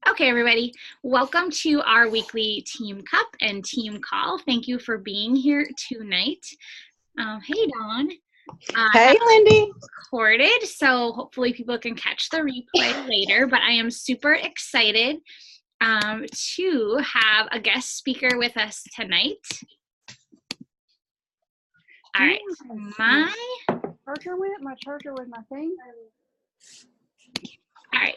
Okay, everybody, welcome to our weekly Team Cup and Team Call. Thank you for being here tonight. Hey, Dawn. I have Hey, Lindy. recorded, so hopefully people can catch the replay later, but I am super excited to have a guest speaker with us tonight. All right, My charger with my thing. All right.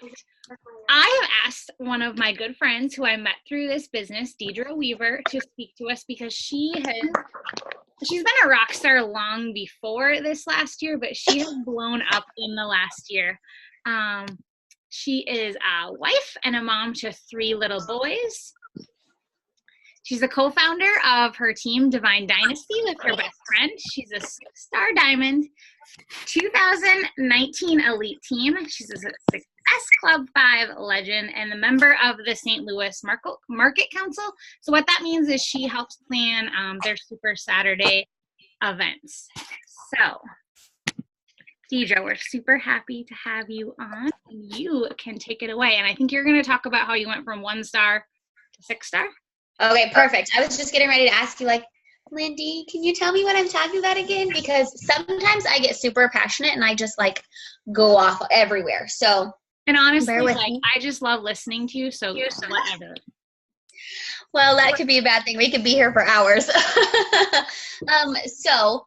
I have asked one of my good friends who I met through this business, Deidra Weaver, to speak to us because she's been a rock star long before this last year, but she has blown up in the last year. She is a wife and a mom to 3 little boys. She's a co-founder of her team, Divine Dynasty, with her best friend. She's a 6-star diamond, 2019 elite team. She's a Success Club 5 legend and a member of the St. Louis Market Council. So what that means is she helps plan their Super Saturday events. So, Deidra, we're super happy to have you on. You can take it away. And I think you're going to talk about how you went from 1-star to 6-star. Okay, perfect. I was just getting ready to ask you, Lindy, can you tell me what I'm talking about again? Because sometimes I get super passionate and I just go off everywhere. So, and honestly, bear with me. I just love listening to you. So whatever. Well, that could be a bad thing. We could be here for hours. So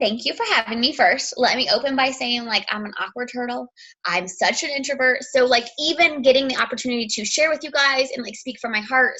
thank you for having me first. Let me open by saying, I'm an awkward turtle. I'm such an introvert. So, even getting the opportunity to share with you guys and, speak from my heart,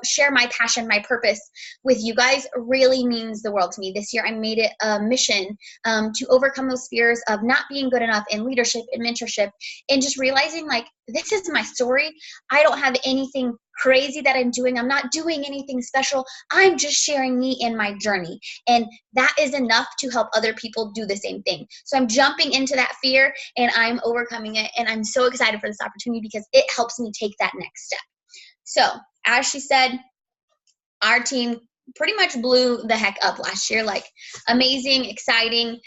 share my passion, my purpose with you guys really means the world to me. This year, I made it a mission to overcome those fears of not being good enough in leadership and mentorship and just realizing, this is my story. I don't have anything crazy that I'm doing. I'm not doing anything special. I'm just sharing me and my journey. And that is enough to help other people do the same thing. So I'm jumping into that fear and I'm overcoming it. And I'm so excited for this opportunity because it helps me take that next step. So as she said, our team pretty much blew the heck up last year. Amazing, exciting.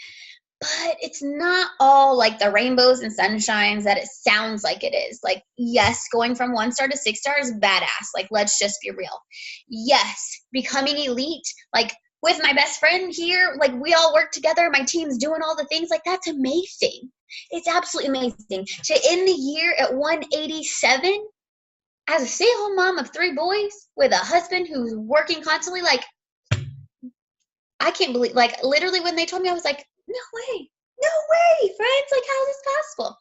But it's not all the rainbows and sunshines that it sounds like it is. Yes, going from 1-star to 6-star is badass. Let's just be real. Yes, becoming elite, with my best friend here, we all work together. My team's doing all the things. That's amazing. It's absolutely amazing. To end the year at 187 as a stay-at-home mom of 3 boys with a husband who's working constantly, I can't believe, literally when they told me, I was like, no way, friends, how is this possible?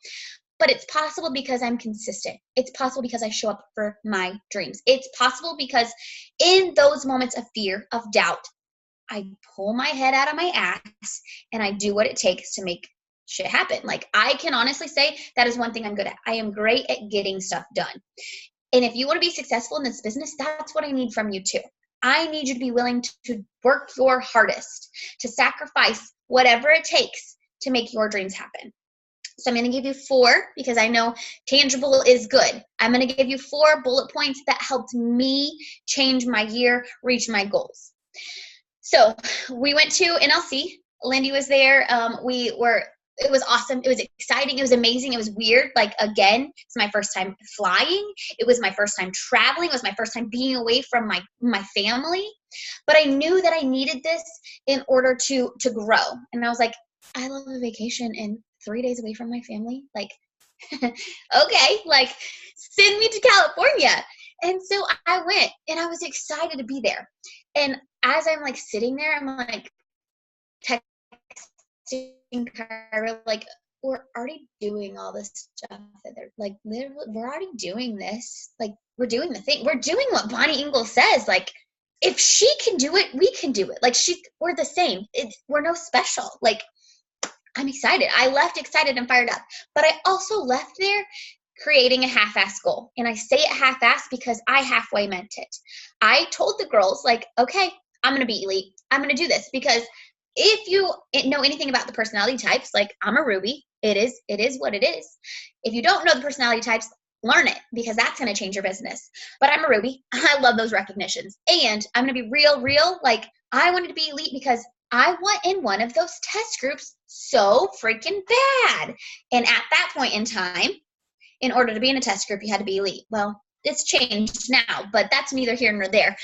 But it's possible because I'm consistent. It's possible because I show up for my dreams. It's possible because in those moments of fear, of doubt, I pull my head out of my ass and I do what it takes to make shit happen. I can honestly say that is one thing I'm good at. I am great at getting stuff done. And if you want to be successful in this business, that's what I need from you too. I need you to be willing to work your hardest, to sacrifice whatever it takes to make your dreams happen. So I'm going to give you 4 because I know tangible is good. I'm going to give you 4 bullet points that helped me change my year, reach my goals. So we went to NLC. Lindy was there. It was awesome. It was exciting. It was amazing. It was weird. Again, it's my first time flying. It was my first time traveling. It was my first time being away from my family. But I knew that I needed this in order to grow. And I was like, I love a vacation and 3 days away from my family. Okay, send me to California. And so I went and I was excited to be there. And as I'm sitting there, I'm texting her, we're already doing all this stuff that they're we're already doing this. We're doing the thing. We're doing what Bonnie Ingalls says. If she can do it, we can do it. We're the same. We're no special. I'm excited. I left excited and fired up. But I also left there creating a half-ass goal. And I say it half-ass because I halfway meant it. I told the girls, okay, I'm going to be elite. I'm going to do this because if you know anything about the personality types, I'm a Ruby. It is what it is. If you don't know the personality types, learn it because that's going to change your business. But I'm a Ruby. I love those recognitions. And I'm going to be real. I wanted to be elite because I want in one of those test groups so freaking bad. And at that point in time, in order to be in a test group, you had to be elite. Well, it's changed now, but that's neither here nor there.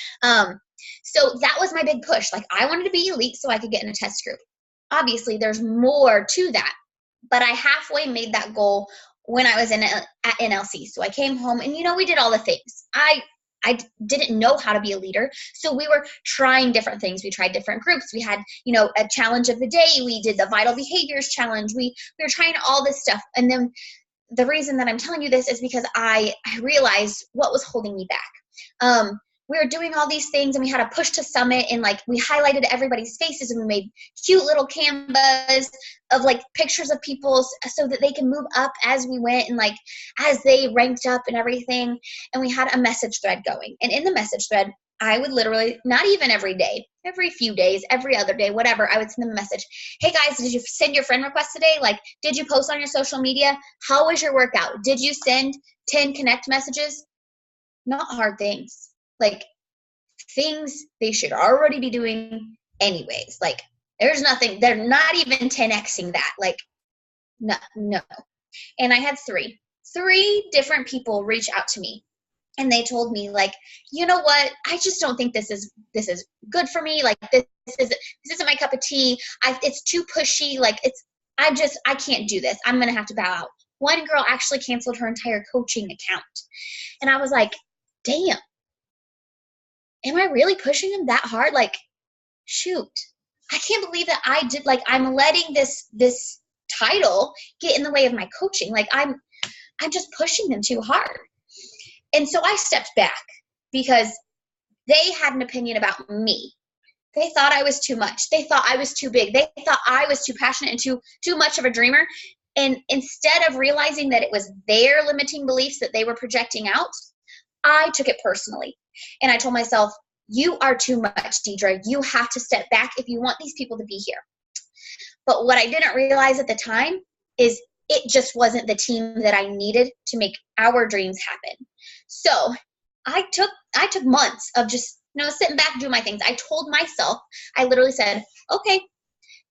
So that was my big push. Like, I wanted to be elite so I could get in a test group. Obviously, there's more to that, but I halfway made that goal when I was at NLC. So I came home and, we did all the things. I didn't know how to be a leader. So we were trying different things. We tried different groups. We had, a challenge of the day. We did the vital behaviors challenge. We were trying all this stuff. And then the reason that I'm telling you this is because I realized what was holding me back. We were doing all these things, and we had a push to summit, and like we highlighted everybody's faces, and we made cute little canvas of like pictures of people so that they can move up as we went, and like as they ranked up and everything. And we had a message thread going, and in the message thread, I would literally, not even every day, every few days, every other day, whatever, I would send them a message. Hey guys, did you send your friend request today? Like, did you post on your social media? How was your workout? Did you send 10 connect messages? Not hard things. Like, things they should already be doing anyways. Like, there's nothing, they're not even 10xing that. Like, no. And I had three different people reach out to me. And they told me, like, you know what? I just don't think this is good for me. Like, this isn't my cup of tea. It's too pushy. Like, I can't do this. I'm going to have to bow out. One girl actually canceled her entire coaching account. And I was like, damn, am I really pushing him that hard? Like, shoot, I can't believe that I did, like, I'm letting this title get in the way of my coaching. Like, I'm just pushing them too hard. And so I stepped back because they had an opinion about me. They thought I was too much. They thought I was too big. They thought I was too passionate and too much of a dreamer. And instead of realizing that it was their limiting beliefs that they were projecting out, I took it personally. And I told myself, you are too much, Deidra. You have to step back if you want these people to be here. But what I didn't realize at the time is it just wasn't the team that I needed to make our dreams happen. So I took months of just, sitting back, doing my things. I told myself, I literally said, okay,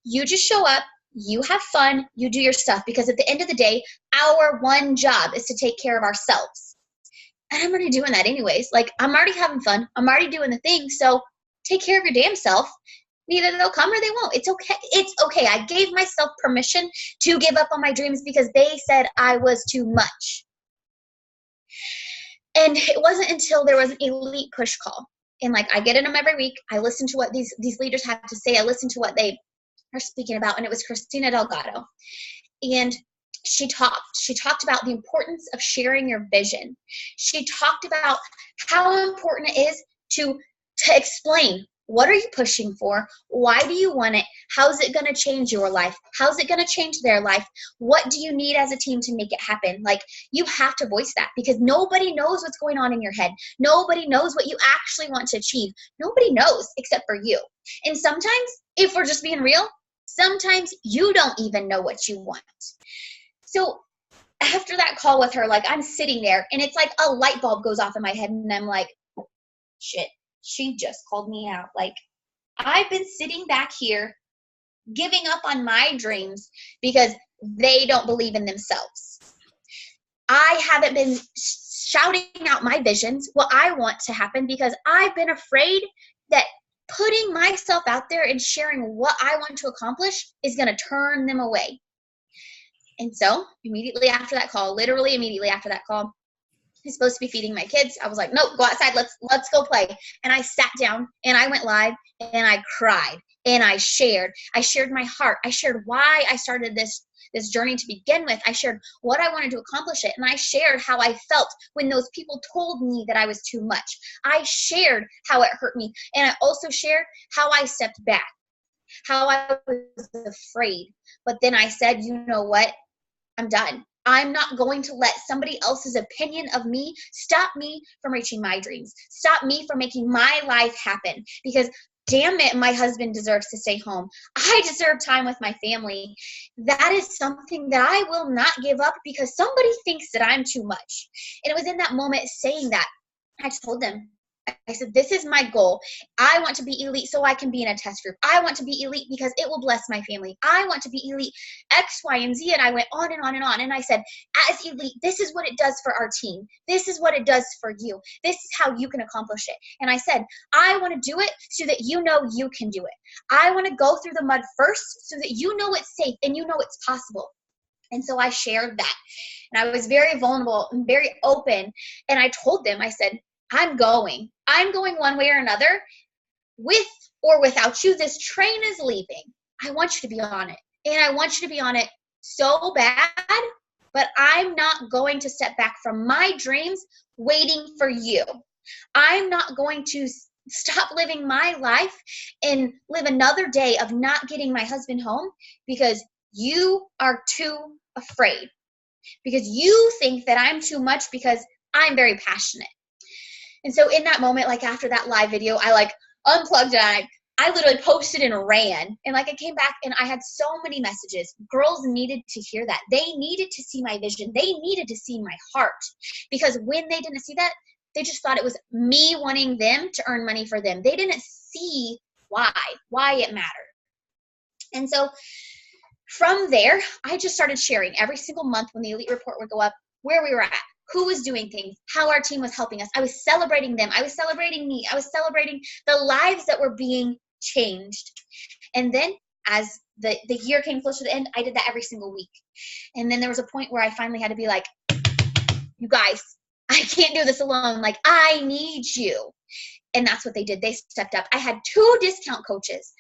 you just show up, you have fun, you do your stuff, because at the end of the day, our one job is to take care of ourselves. And I'm already doing that anyways. Like, I'm already having fun. I'm already doing the thing. So take care of your damn self. Either they'll come or they won't. It's okay. It's okay. I gave myself permission to give up on my dreams because they said I was too much. And it wasn't until there was an elite push call. And like, I get in them every week. I listen to what these leaders have to say. I listen to what they are speaking about. And it was Christina Delgado. And she talked about the importance of sharing your vision. She talked about how important it is to explain, what are you pushing for? Why do you want it? How's it going to change your life? How's it going to change their life? What do you need as a team to make it happen? Like, you have to voice that, because nobody knows what's going on in your head. Nobody knows what you actually want to achieve. Nobody knows except for you. And sometimes, if we're just being real, sometimes you don't even know what you want. So after that call with her, like, I'm sitting there and it's like a light bulb goes off in my head, and I'm like, shit, she just called me out. Like, I've been sitting back here giving up on my dreams because they don't believe in themselves. I haven't been shouting out my visions, what I want to happen, because I've been afraid that putting myself out there and sharing what I want to accomplish is going to turn them away. And so immediately after that call, literally immediately after that call, I'm supposed to be feeding my kids. I was like, nope, go outside. Let's go play. And I sat down and I went live and I cried and I shared my heart. I shared why I started this journey to begin with. I shared what I wanted to accomplish it. And I shared how I felt when those people told me that I was too much. I shared how it hurt me. And I also shared how I stepped back, how I was afraid. But then I said, you know what? I'm done. I'm not going to let somebody else's opinion of me stop me from reaching my dreams, stop me from making my life happen, because damn it, my husband deserves to stay home. I deserve time with my family. That is something that I will not give up because somebody thinks that I'm too much. And it was in that moment saying that, I told them, I said, this is my goal. I want to be elite so I can be in a test group. I want to be elite because it will bless my family. I want to be elite X, Y, and Z. And I went on and on and on. And I said, as elite, this is what it does for our team. This is what it does for you. This is how you can accomplish it. And I said, I want to do it so that you know you can do it. I want to go through the mud first so that you know it's safe and you know it's possible. And so I shared that. And I was very vulnerable and very open. And I told them, I said, I'm going one way or another, with or without you. This train is leaving. I want you to be on it. And I want you to be on it so bad, but I'm not going to step back from my dreams waiting for you. I'm not going to stop living my life and live another day of not getting my husband home because you are too afraid, because you think that I'm too much because I'm very passionate. And so in that moment, like after that live video, I like unplugged it. I literally posted and ran. And like I came back and I had so many messages. Girls needed to hear that. They needed to see my vision. They needed to see my heart. Because when they didn't see that, they just thought it was me wanting them to earn money for them. They didn't see why it mattered. And so from there, I just started sharing every single month when the Elite Report would go up, where we were at, who was doing things, how our team was helping us. I was celebrating them. I was celebrating me. I was celebrating the lives that were being changed. And then as the year came close to the end, I did that every single week. And then there was a point where I finally had to be like, you guys, I can't do this alone. Like, I need you. And that's what they did. They stepped up. I had 2 discount coaches.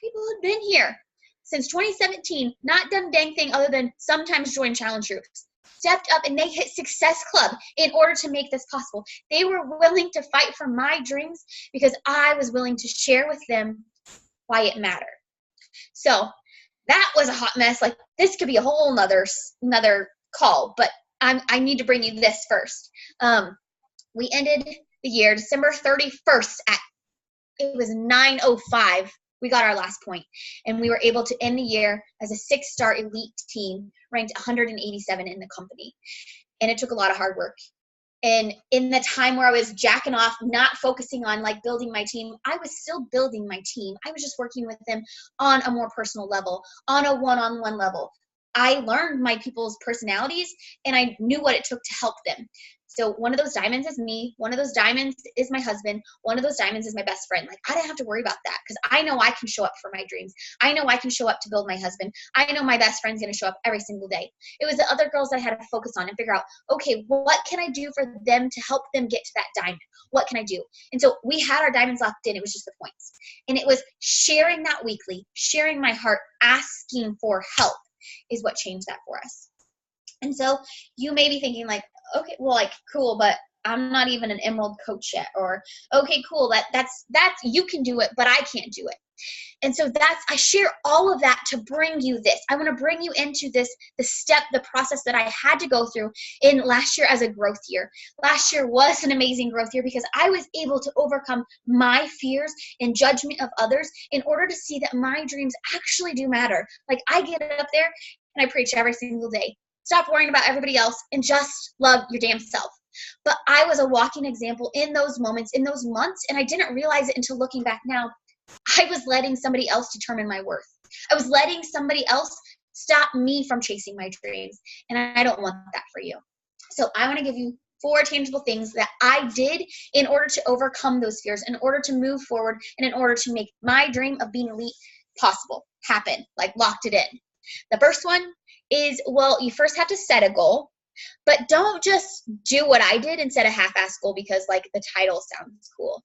People had been here since 2017, not done dang thing other than sometimes join challenge groups. Stepped up and they hit Success Club in order to make this possible. They were willing to fight for my dreams because I was willing to share with them why it mattered. So that was a hot mess. Like, this could be a whole another call, but I need to bring you this first. We ended the year December 31st at, it was 9:05. We got our last point, and we were able to end the year as a 6-star elite team, ranked 187 in the company. And it took a lot of hard work. And in the time where I was jacking off, not focusing on like building my team, I was still building my team. I was just working with them on a more personal level, on a one-on-one level. I learned my people's personalities, and I knew what it took to help them. So one of those diamonds is me. One of those diamonds is my husband. One of those diamonds is my best friend. Like, I didn't have to worry about that because I know I can show up for my dreams. I know I can show up to build my husband. I know my best friend's going to show up every single day. It was the other girls that I had to focus on and figure out, okay, what can I do for them to help them get to that diamond? What can I do? And so we had our diamonds locked in. It was just the points. And it was sharing that weekly, sharing my heart, asking for help is what changed that for us. And so you may be thinking like, okay, well, like, cool, but I'm not even an Emerald coach yet. Or, okay, cool, that's you can do it, but I can't do it. And so I share all of that to bring you this. I want to bring you into the process that I had to go through in last year as a growth year. Last year was an amazing growth year because I was able to overcome my fears and judgment of others in order to see that my dreams actually do matter. Like, I get up there and I preach every single day. Stop worrying about everybody else and just love your damn self. But I was a walking example in those moments, in those months, and I didn't realize it until looking back now. I was letting somebody else determine my worth. I was letting somebody else stop me from chasing my dreams, and I don't want that for you. So I want to give you 4 tangible things that I did in order to overcome those fears, in order to move forward, and in order to make my dream of being elite possible, happen, like locked it in. The first one is, well, you first have to set a goal, but don't just do what I did and set a half-ass goal because like the title sounds cool.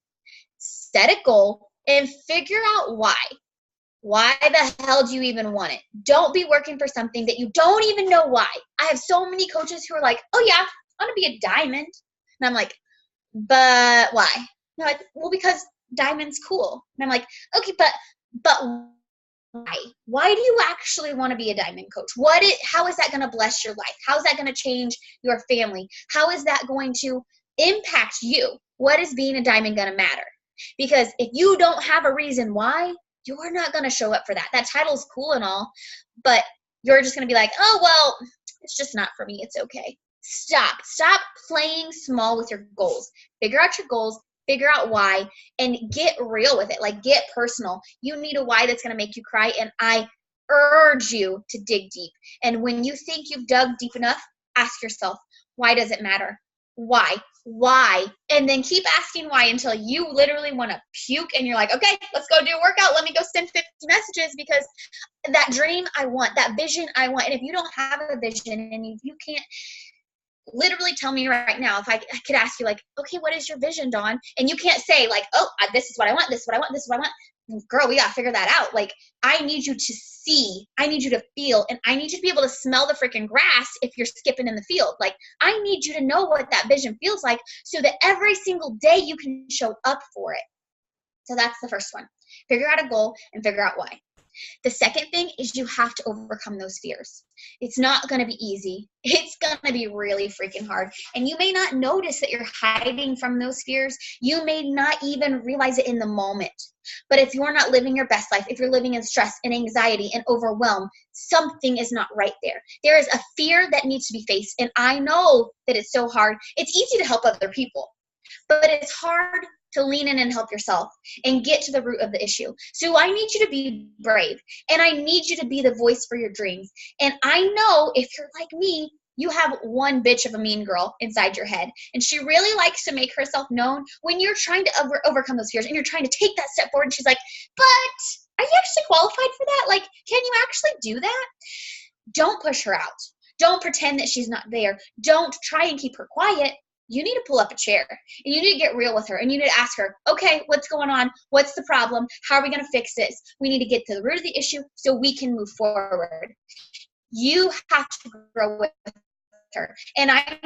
Set a goal and figure out why. Why the hell do you even want it? Don't be working for something that you don't even know why. I have so many coaches who are like, oh yeah, I want to be a diamond. And I'm like, but why? And they're like, well, because diamond's cool. And I'm like, okay, but why? Why do you actually want to be a diamond coach? How is that going to bless your life? How is that going to change your family? How is that going to impact you? What is being a diamond going to matter? Because if you don't have a reason why, you're not going to show up for that. That title's cool and all, but you're just going to be like, oh, well, it's just not for me. It's okay. Stop playing small with your goals. Figure out your goals. figure out why, and get real with it. Like, get personal. You need a why that's going to make you cry, and I urge you to dig deep. And when you think you've dug deep enough, ask yourself, why does it matter? Why? And then keep asking why until you literally want to puke and you're like, okay, let's go do a workout. Let me go send 50 messages, because that dream I want, that vision I want. And if you don't have a vision, and if you can't literally tell me right now, if I could ask you, like, okay, what is your vision, Dawn? And you can't say, like, oh, this is what I want, this is what I want, this is what I want. Girl, we got to figure that out. Like, I need you to see, I need you to feel, and I need you to be able to smell the freaking grass if you're skipping in the field. Like, I need you to know what that vision feels like, so that every single day you can show up for it. So that's the first one. Figure out a goal and figure out why. The second thing is you have to overcome those fears. It's not going to be easy. It's going to be really freaking hard. And you may not notice that you're hiding from those fears. You may not even realize it in the moment. But if you're not living your best life, if you're living in stress and anxiety and overwhelm, something is not right there. There is a fear that needs to be faced. And I know that it's so hard. It's easy to help other people, but it's hard to lean in and help yourself and get to the root of the issue. So I need you to be brave, and I need you to be the voice for your dreams. And I know if you're like me, you have one bitch of a mean girl inside your head, and she really likes to make herself known when you're trying to overcome those fears and you're trying to take that step forward. And she's like, but are you actually qualified for that? Like, can you actually do that? Don't push her out. Don't pretend that she's not there. Don't try and keep her quiet. You need to pull up a chair, and you need to get real with her, and you need to ask her, okay, what's going on? What's the problem? How are we going to fix this? We need to get to the root of the issue so we can move forward. You have to grow with her. And I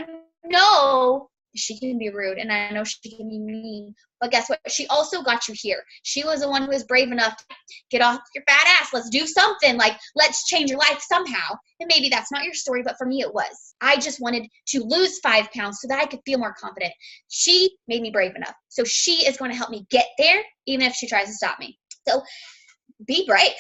know she can be rude, and I know she can be mean, but guess what? She also got you here. She was the one who was brave enough to get off your fat ass. Let's do something. Like, let's change your life somehow. And maybe that's not your story, but for me it was. I just wanted to lose 5 pounds so that I could feel more confident. She made me brave enough. So she is going to help me get there, even if she tries to stop me. So be brave.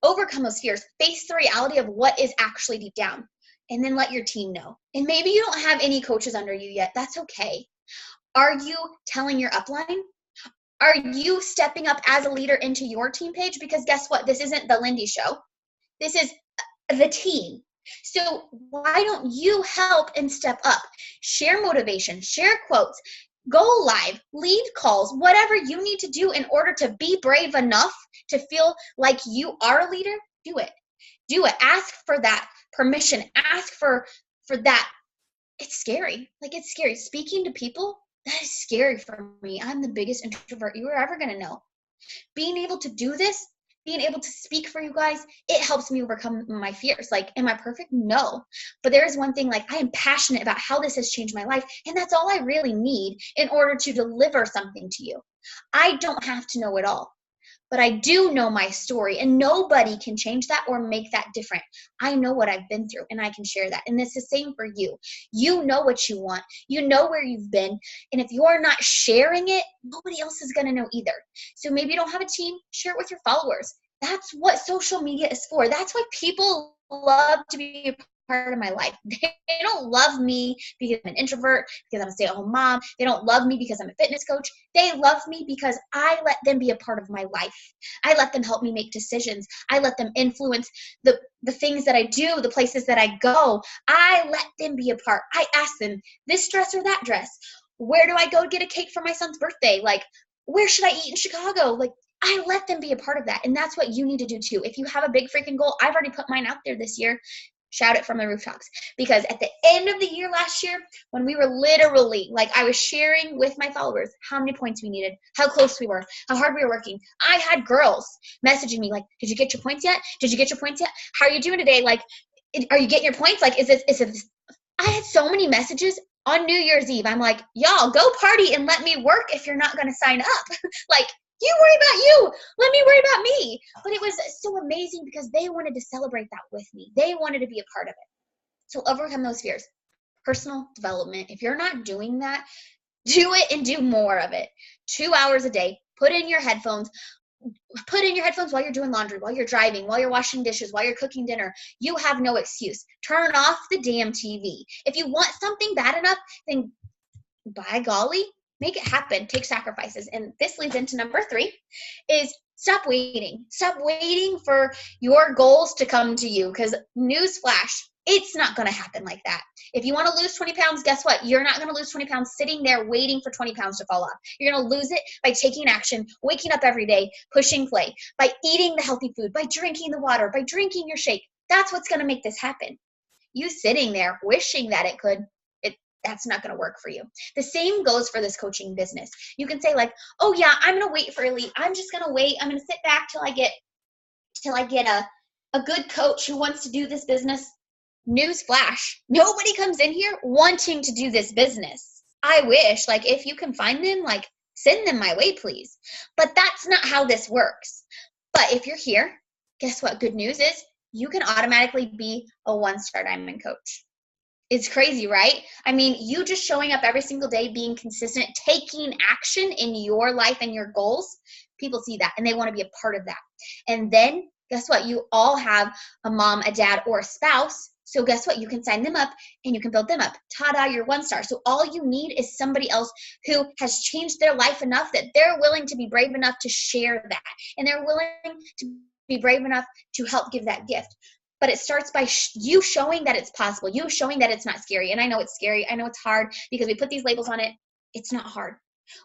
Overcome those fears. Face the reality of what is actually deep down. And then let your team know. And maybe you don't have any coaches under you yet. That's okay. Are you telling your upline? Are you stepping up as a leader into your team page? Because guess what? This isn't the Lindy show. This is the team. So why don't you help and step up? Share motivation, share quotes, go live, lead calls, whatever you need to do in order to be brave enough to feel like you are a leader. Do it. Do it. Ask for that permission. Ask for that. It's scary. Like, it's scary. Speaking to people, that is scary for me. I'm the biggest introvert you are ever going to know. Being able to do this, being able to speak for you guys, it helps me overcome my fears. Like, am I perfect? No. But there is one thing, like, I am passionate about how this has changed my life, and that's all I really need in order to deliver something to you. I don't have to know it all. But I do know my story, and nobody can change that or make that different. I know what I've been through, and I can share that. And it's the same for you. You know what you want. You know where you've been. And if you're not sharing it, nobody else is going to know either. So maybe you don't have a team, share it with your followers. That's what social media is for. That's why people love to be a part of my life. They don't love me because I'm an introvert, because I'm a stay-at-home mom. They don't love me because I'm a fitness coach. They love me because I let them be a part of my life. I let them help me make decisions. I let them influence the things that I do, the places that I go. I let them be a part. I ask them, this dress or that dress? Where do I go to get a cake for my son's birthday? Like, where should I eat in Chicago? Like, I let them be a part of that. And that's what you need to do too. If you have a big freaking goal, I've already put mine out there this year. Shout it from the rooftops. Because at the end of the year last year, when we were literally, like, I was sharing with my followers how many points we needed, how close we were, how hard we were working. I had girls messaging me like, did you get your points yet? Did you get your points yet? How are you doing today? Like, are you getting your points? Like, is this? I had so many messages on New Year's Eve. I'm like, y'all, go party and let me work if you're not going to sign up. Like, you worry about you. Let me worry about me. But it was so amazing because they wanted to celebrate that with me. They wanted to be a part of it. So overcome those fears. Personal development. If you're not doing that, do it and do more of it. 2 hours a day. Put in your headphones. Put in your headphones while you're doing laundry, while you're driving, while you're washing dishes, while you're cooking dinner. You have no excuse. Turn off the damn TV. If you want something bad enough, then by golly, Make it happen. Take sacrifices. And this leads into number 3 is stop waiting. Stop waiting for your goals to come to you, because newsflash, it's not going to happen like that. If you want to lose 20 pounds, guess what? You're not going to lose 20 pounds sitting there waiting for 20 pounds to fall off. You're going to lose it by taking action, waking up every day, pushing play, by eating the healthy food, by drinking the water, by drinking your shake. That's what's going to make this happen. You sitting there wishing that it could, that's not going to work for you. The same goes for this coaching business. You can say like, oh yeah, I'm going to wait for elite. I'm just going to wait. I'm going to sit back till I get a good coach who wants to do this business. Newsflash, nobody comes in here wanting to do this business. I wish, like, if you can find them, like, send them my way, please. But that's not how this works. But if you're here, guess what? Good news is you can automatically be a 1-star diamond coach. It's crazy, right? I mean, you just showing up every single day, being consistent, taking action in your life and your goals, people see that and they want to be a part of that. And then guess what? You all have a mom, a dad, or a spouse. So guess what? You can sign them up and you can build them up. Ta-da, you're 1-star. So all you need is somebody else who has changed their life enough that they're willing to be brave enough to share that. And they're willing to be brave enough to help give that gift. But it starts by you showing that it's possible, you showing that it's not scary. And I know it's scary. I know it's hard because we put these labels on it. It's not hard.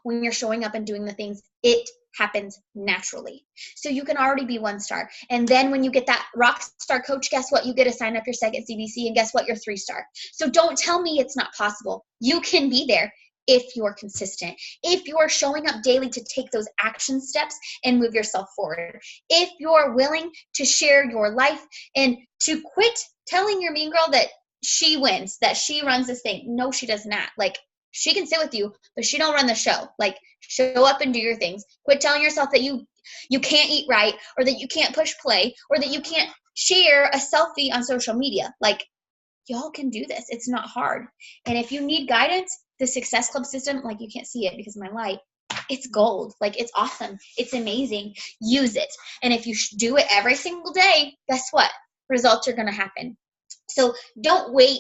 When you're showing up and doing the things, it happens naturally. So you can already be 1-star. And then when you get that rock star coach, guess what? You get to sign up your second CBC, and guess what? You're 3-star. So don't tell me it's not possible. You can be there if you're consistent, if you're showing up daily to take those action steps and move yourself forward, if you're willing to share your life and to quit telling your mean girl that she wins, that she runs this thing. No, she does not. Like, she can sit with you, but she don't run the show. Like, show up and do your things. Quit telling yourself that you can't eat right, or that you can't push play, or that you can't share a selfie on social media. Like, y'all can do this. It's not hard. And if you need guidance, the Success Club system, like, you can't see it because of my light, it's gold. Like, it's awesome. It's amazing. Use it. And if you do it every single day, guess what? Results are going to happen. So don't wait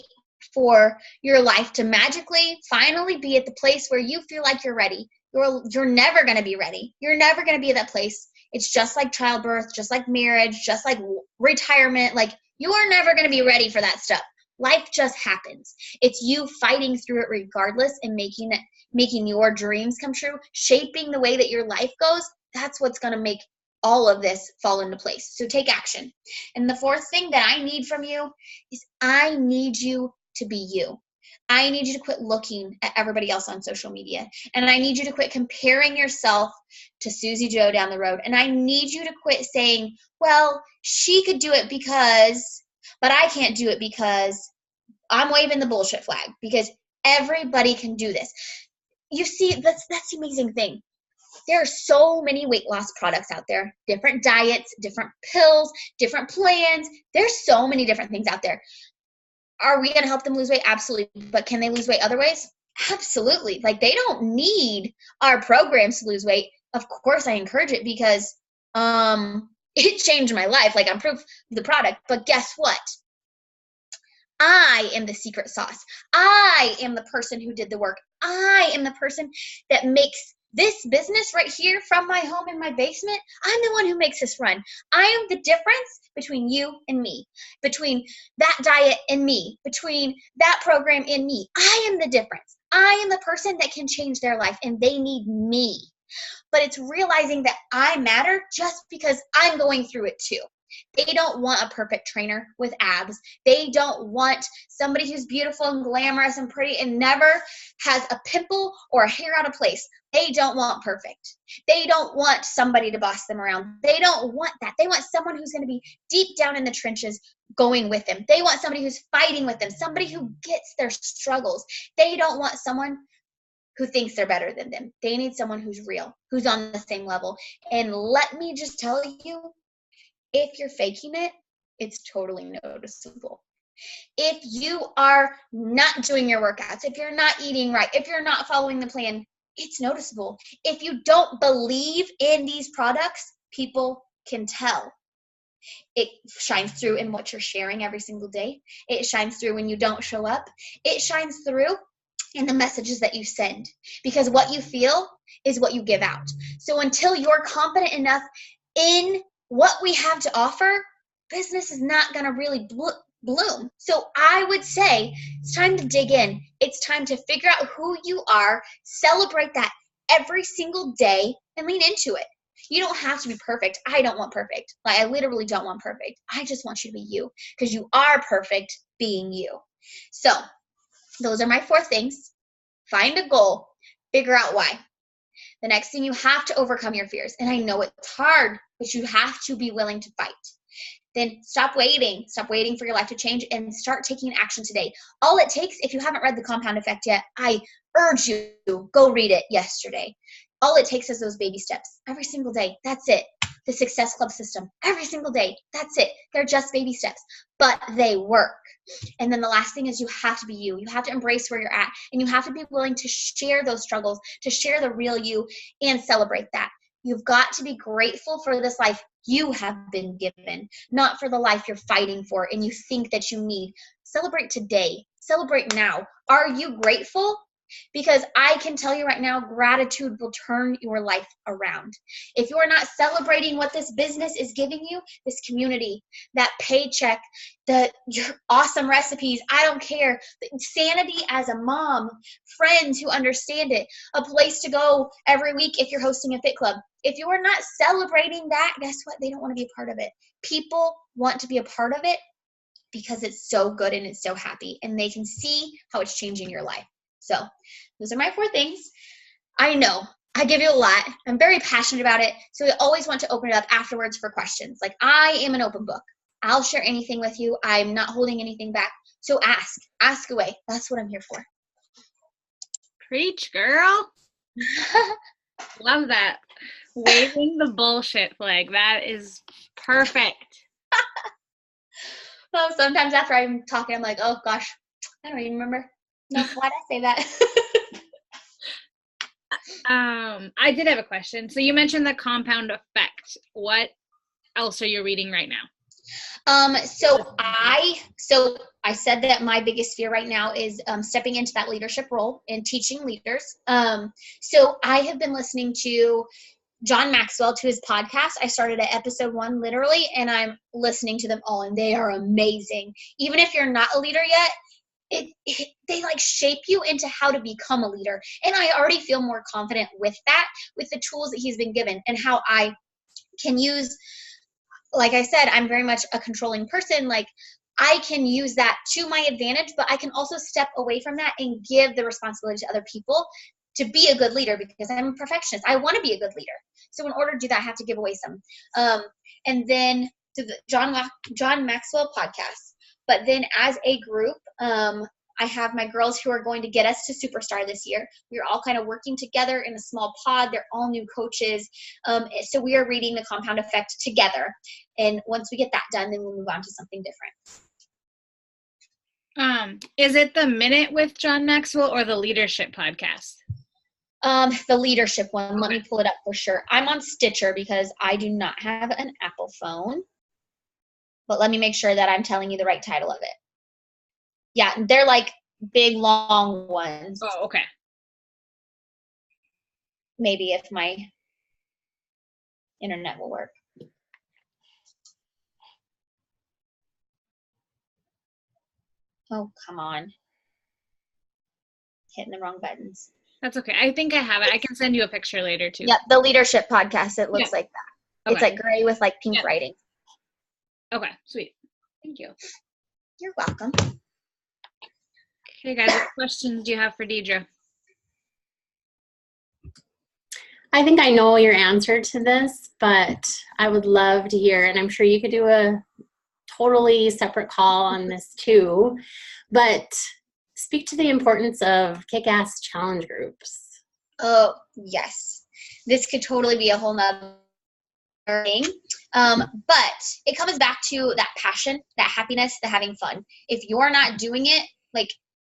for your life to magically finally be at the place where you feel like you're ready. You're never going to be ready. You're never going to be at that place. It's just like childbirth, just like marriage, just like retirement. Like, you are never going to be ready for that stuff. Life just happens. It's you fighting through it regardless and making your dreams come true, shaping the way that your life goes. That's what's going to make all of this fall into place. So take action. And the 4th thing that I need from you is I need you to be you. I need you to quit looking at everybody else on social media. And I need you to quit comparing yourself to Susie Joe down the road. And I need you to quit saying, well, she could do it because, but I can't do it because I'm waving the bullshit flag, because everybody can do this. You see, that's the amazing thing. There are so many weight loss products out there, different diets, different pills, different plans. There's so many different things out there. Are we going to help them lose weight? Absolutely. But can they lose weight other ways? Absolutely. Like, they don't need our programs to lose weight. Of course, I encourage it because it changed my life. Like, I'm proof of the product. But guess what? I am the secret sauce. I am the person who did the work. I am the person that makes this business right here from my home in my basement. I'm the one who makes this run. I am the difference between you and me, between that diet and me, between that program and me. I am the difference. I am the person that can change their life, and they need me. But it's realizing that I matter just because I'm going through it too. They don't want a perfect trainer with abs. They don't want somebody who's beautiful and glamorous and pretty and never has a pimple or a hair out of place. They don't want perfect. They don't want somebody to boss them around. They don't want that. They want someone who's going to be deep down in the trenches going with them. They want somebody who's fighting with them, somebody who gets their struggles. They don't want someone who thinks they're better than them. They need someone who's real, who's on the same level. And let me just tell you, if you're faking it, it's totally noticeable. If you are not doing your workouts, if you're not eating right, if you're not following the plan, it's noticeable. If you don't believe in these products, people can tell. It shines through in what you're sharing every single day. It shines through when you don't show up. It shines through and the messages that you send, because what you feel is what you give out. So until you're confident enough in what we have to offer, business is not going to really bloom. So I would say it's time to dig in. It's time to figure out who you are, celebrate that every single day, and lean into it. You don't have to be perfect. I don't want perfect. Like, I literally don't want perfect. I just want you to be you, because you are perfect being you. So those are my 4 things. Find a goal. Figure out why. The next thing, you have to overcome your fears. And I know it's hard, but you have to be willing to fight. Then stop waiting. Stop waiting for your life to change and start taking action today. All it takes, if you haven't read The Compound Effect yet, I urge you, go read it yesterday. All it takes is those baby steps every single day. That's it. The Success Club system every single day. That's it. They're just baby steps, but they work. And then the last thing is, you have to be you. You have to embrace where you're at, and you have to be willing to share those struggles, to share the real you, and celebrate that. You've got to be grateful for this life you have been given, not for the life you're fighting for and you think that you need. Celebrate today. Celebrate now. Are you grateful? Because I can tell you right now, gratitude will turn your life around. If you're not celebrating what this business is giving you, this community, that paycheck, your awesome recipes, I don't care, the sanity as a mom, friends who understand it, a place to go every week if you're hosting a fit club. If you are not celebrating that, guess what? They don't want to be a part of it. People want to be a part of it because it's so good and it's so happy, and they can see how it's changing your life. So those are my 4 things. I know I give you a lot. I'm very passionate about it. So I always want to open it up afterwards for questions. Like, I am an open book. I'll share anything with you. I'm not holding anything back. So ask away. That's what I'm here for. Preach, girl. Love that. Waving the bullshit flag. That is perfect. Well, sometimes after I'm talking, I'm like, oh gosh, I don't even remember. No, why'd I say that? I did have a question. So you mentioned The Compound Effect. What else are you reading right now? So I said that my biggest fear right now is stepping into that leadership role and teaching leaders. So I have been listening to John Maxwell, to his podcast. I started at episode 1 literally, and I'm listening to them all, and they are amazing. Even if you're not a leader yet, they like shape you into how to become a leader. And I already feel more confident with that, with the tools that he's been given, and how I can use, like I said, I'm very much a controlling person. Like, I can use that to my advantage, but I can also step away from that and give the responsibility to other people to be a good leader, because I'm a perfectionist. I want to be a good leader. So in order to do that, I have to give away some. And then to the John Maxwell podcast. But then as a group, I have my girls who are going to get us to Superstar this year. We're all kind of working together in a small pod. They're all new coaches. So we are reading The Compound Effect together. And once we get that done, then we'll move on to something different. Is it The Minute with John Maxwell or the Leadership podcast? The leadership one. Let me pull it up for sure. I'm on Stitcher because I do not have an Apple phone. But let me make sure that I'm telling you the right title of it. Yeah, they're like big, long ones. Oh, okay. Maybe if my internet will work. Oh, come on. Hitting the wrong buttons. That's okay. I think I have it. I can send you a picture later too. Yeah, the leadership podcast. It looks like that. Okay. It's like gray with like pink writing. Okay, sweet. Thank you. You're welcome. Okay, guys, what questions do you have for Deidra? I think I know your answer to this, but I would love to hear, and I'm sure you could do a totally separate call on this too, but speak to the importance of kick-ass challenge groups. Oh, yes. This could totally be a whole nother thing. But it comes back to that passion, that happiness, the having fun. If you're not doing it,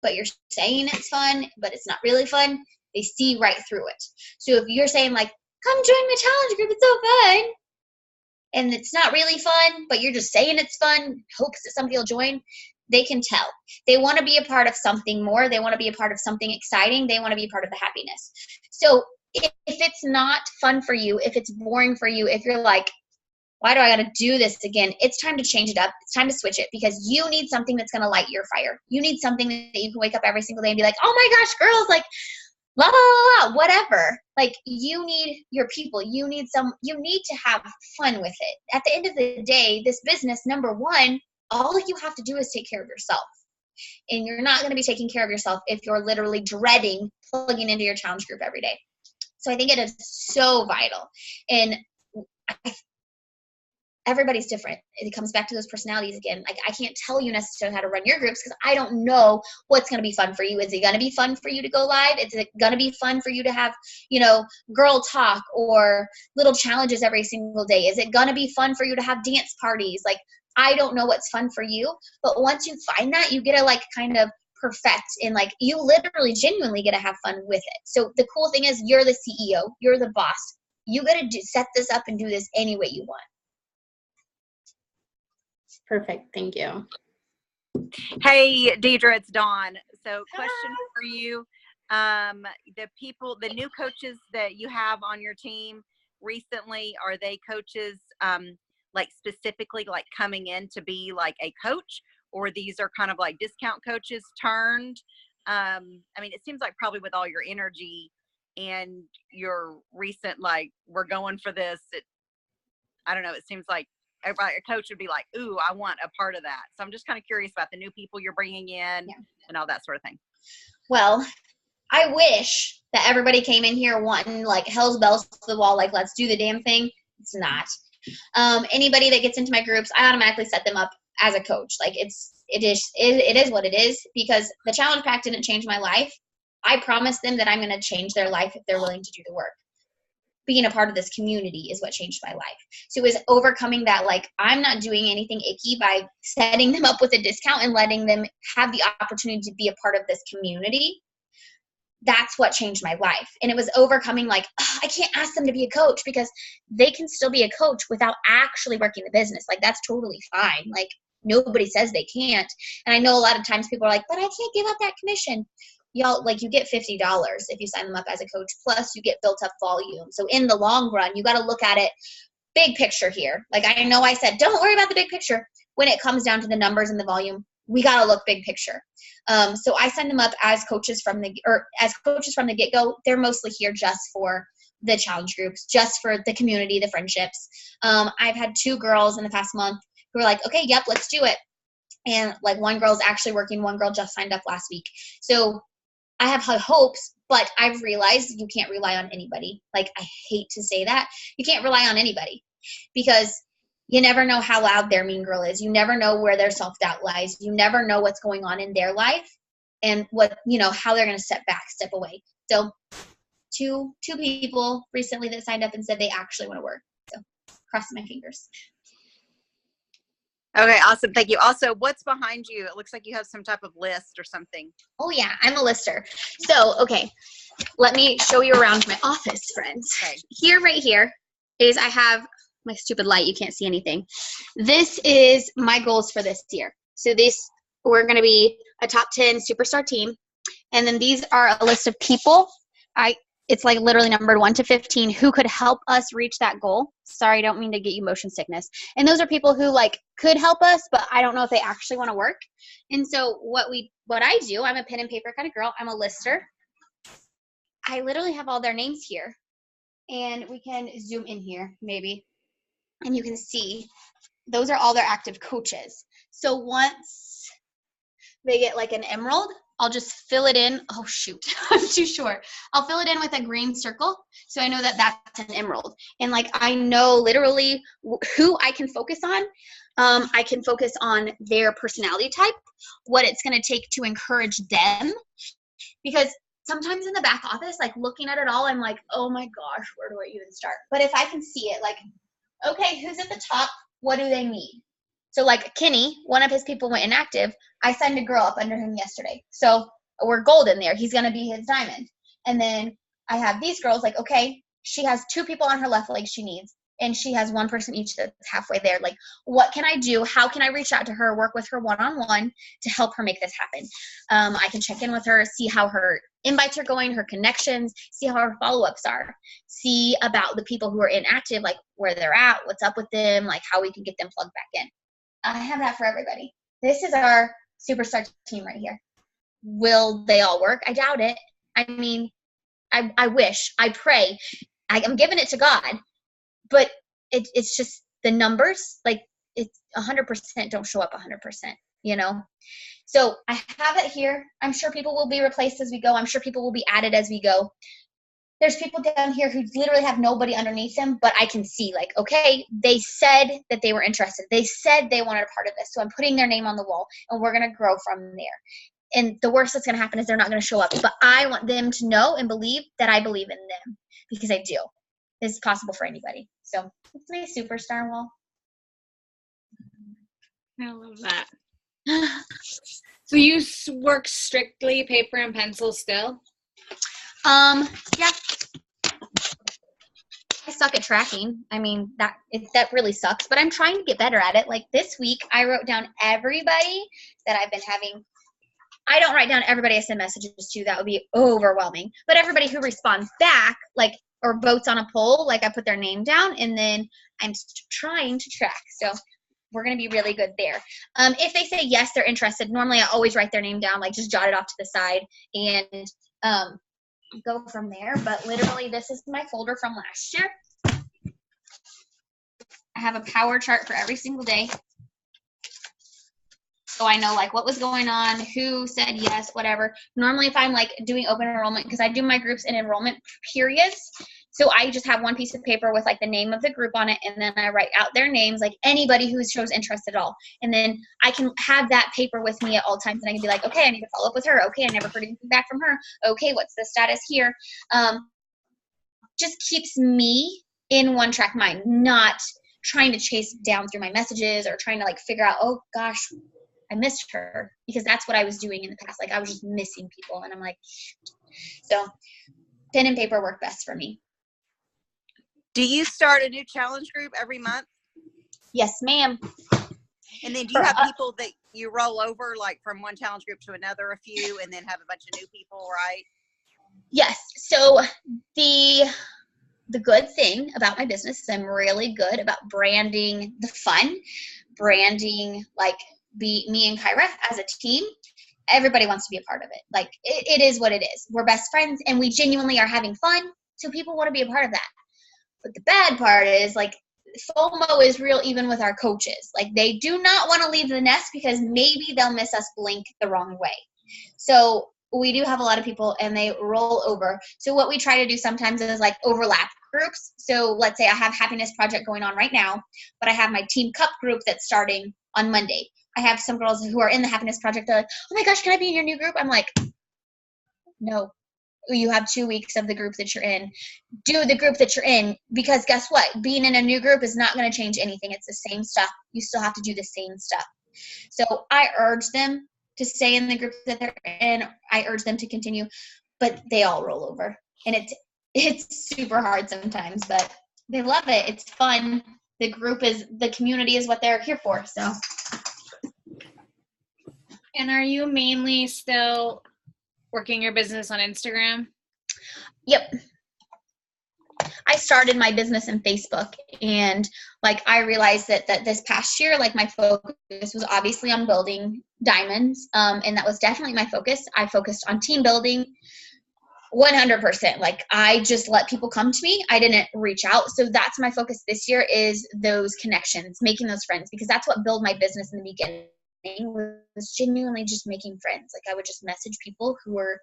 but you're saying it's fun, but it's not really fun, they see right through it. So if you're saying come join my challenge group, it's so fun, and it's not really fun, but you're just saying it's fun, hopes that somebody will join, They can tell. They want to be a part of something more. They want to be a part of something exciting. They want to be a part of the happiness. So if it's not fun for you, if it's boring for you, if you're like, why do I got to do this again? It's time to change it up. It's time to switch it, because you need something that's going to light your fire. You need something that you can wake up every single day and be like, oh my gosh, girls, like, la la la la, whatever. Like, you need your people. You need to have fun with it. At the end of the day, this business, number one, all you have to do is take care of yourself. And you're not going to be taking care of yourself if you're literally dreading plugging into your challenge group every day. So I think it is so vital. And everybody's different. It comes back to those personalities again. Like, I can't tell you necessarily how to run your groups because I don't know what's going to be fun for you. Is it going to be fun for you to go live? Is it going to be fun for you to have, girl talk or little challenges every single day? Is it going to be fun for you to have dance parties? Like, I don't know what's fun for you, but once you find that, you get to kind of perfect, and you literally genuinely get to have fun with it. So the cool thing is, you're the CEO, you're the boss. You got to set this up and do this any way you want. Perfect. Thank you. Hey, Deidra, it's Dawn. So question for you. The new coaches that you have on your team recently, are they coaches specifically coming in to be a coach, or these are kind of discount coaches turned? It seems like probably with all your energy and your recent, we're going for this. I don't know. It seems like a coach would be like, ooh, I want a part of that. So I'm just kind of curious about the new people you're bringing in and all that sort of thing. Well, I wish that everybody came in here wanting hell's bells to the wall, let's do the damn thing. It's not. Anybody that gets into my groups, I automatically set them up as a coach. It is what it is, because the challenge pack didn't change my life. I promised them that I'm going to change their life if they're willing to do the work. Being a part of this community is what changed my life. So it was overcoming that, I'm not doing anything icky by setting them up with a discount and letting them have the opportunity to be a part of this community. That's what changed my life. And it was overcoming I can't ask them to be a coach, because they can still be a coach without actually working the business. That's totally fine. Nobody says they can't. And I know a lot of times people are like, but I can't give up that commission. Y'all, you get $50 if you sign them up as a coach, plus you get built up volume. So in the long run, you got to look at it big picture here. I know I said, don't worry about the big picture. When it comes down to the numbers and the volume, we got to look big picture. So I sign them up as coaches from the get-go. They're mostly here just for the challenge groups, just for the community, the friendships. I've had 2 girls in the past month who are like, okay, yep, let's do it. And one girl's actually working. One girl just signed up last week. So I have high hopes, but I've realized you can't rely on anybody. I hate to say that. You can't rely on anybody, because you never know how loud their mean girl is. You never know where their self-doubt lies. You never know what's going on in their life and how they're going to step away. So 2 people recently that signed up and said they actually want to work. So crossing my fingers. Okay, awesome. Thank you. Also, what's behind you? It looks like you have some type of list or something. Oh, yeah, I'm a lister. So, okay, let me show you around my office, friends. Okay. Right here is I have my stupid light. You can't see anything. This is my goals for this year. So we're going to be a top 10 superstar team. And then these are a list of people. It's literally numbered 1 to 15 who could help us reach that goal. Sorry, I don't mean to get you motion sickness. And those are people who could help us, but I don't know if they actually want to work. And so what I do, I'm a pen and paper kind of girl. I'm a lister. I literally have all their names here, and we can zoom in here maybe, and you can see those are all their active coaches. So once they get an emerald, I'll just fill it in. Oh, shoot. I'm too short. I'll fill it in with a green circle, so I know that that's an emerald. And, I know literally who I can focus on. I can focus on their personality type, what it's going to take to encourage them. Because sometimes in the back office, looking at it all, I'm like, oh, my gosh, where do I even start? But if I can see it, okay, who's at the top? What do they need? So Kenny, one of his people went inactive. I signed a girl up under him yesterday. So we're golden there. He's going to be his diamond. And then I have these girls okay, she has 2 people on her left leg she needs. and she has one person each that's halfway there. Like, what can I do? How can I reach out to her, work with her one-on-one to help her make this happen? I can check in with her, see how her invites are going, her connections, see how her follow-ups are, see about the people who are inactive, like where they're at, what's up with them, like how we can get them plugged back in. I have that for everybody. This is our superstar team right here. Will they all work? I doubt it. I mean, I wish, I pray, I'm giving it to God, but it's just the numbers, like it's 100% don't show up 100%, you know? So I have it here. I'm sure people will be replaced as we go. I'm sure people will be added as we go. There's people down here who literally have nobody underneath them, but I can see like, okay, they said that they were interested. They said they wanted a part of this. So I'm putting their name on the wall and we're going to grow from there. And the worst that's going to happen is they're not going to show up. But I want them to know and believe that I believe in them because I do. It's possible for anybody. So it's my superstar wall. I love that. So you work strictly paper and pencil still? Yeah. I suck at tracking. I mean, that really sucks, but I'm trying to get better at it. Like this week, I wrote down everybody that I've been having. I don't write down everybody I send messages to. That would be overwhelming. But everybody who responds back, like, or votes on a poll, like I put their name down, and then I'm trying to track. So we're going to be really good there. If they say yes, they're interested, normally I always write their name down, like just jot it off to the side and go from there. But literally, this is my folder from last year. I have a power chart for every single day. So I know like what was going on, who said yes, whatever. Normally if I'm like doing open enrollment, because I do my groups in enrollment periods, so I just have one piece of paper with like the name of the group on it, and then I write out their names, like anybody who shows interest at all. And then I can have that paper with me at all times, and I can be like, okay, I need to follow up with her. Okay, I never heard anything back from her. Okay, what's the status here? Just keeps me in one track mind, not trying to chase down through my messages or trying to like figure out, oh gosh, I missed her, because that's what I was doing in the past. Like I was just missing people, and I'm like, so pen and paper work best for me. Do you start a new challenge group every month? Yes, ma'am. And then do you have people that you roll over like from one challenge group to another, a few, and then have a bunch of new people, right? Yes. So the good thing about my business is I'm really good about branding the fun, branding like me and Kyra as a team. Everybody wants to be a part of it. Like it is what it is. We're best friends and we genuinely are having fun. So people want to be a part of that. But the bad part is like FOMO is real even with our coaches. Like they do not want to leave the nest because maybe they'll miss us blink the wrong way. So we do have a lot of people and they roll over. So what we try to do sometimes is like overlap groups. So let's say I have Happiness Project going on right now, but I have my Team Cup group that's starting on Monday. I have some girls who are in the Happiness Project. They're like, oh my gosh, can I be in your new group? I'm like, no, you have 2 weeks of the group that you're in. Do the group that you're in, because guess what? Being in a new group is not going to change anything. It's the same stuff. You still have to do the same stuff. So I urge them to stay in the group that they're in. I urge them to continue, but they all roll over. And it's super hard sometimes, but they love it. It's fun. The community is what they're here for. So. And are you mainly still working your business on Instagram? Yep. I started my business in Facebook, and like I realized that this past year, like my focus was obviously on building diamonds, and that was definitely my focus. I focused on team building 100%. Like I just let people come to me. I didn't reach out. So that's my focus this year, is those connections, making those friends, because that's what built my business in the beginning, was genuinely just making friends. Like I would just message people who were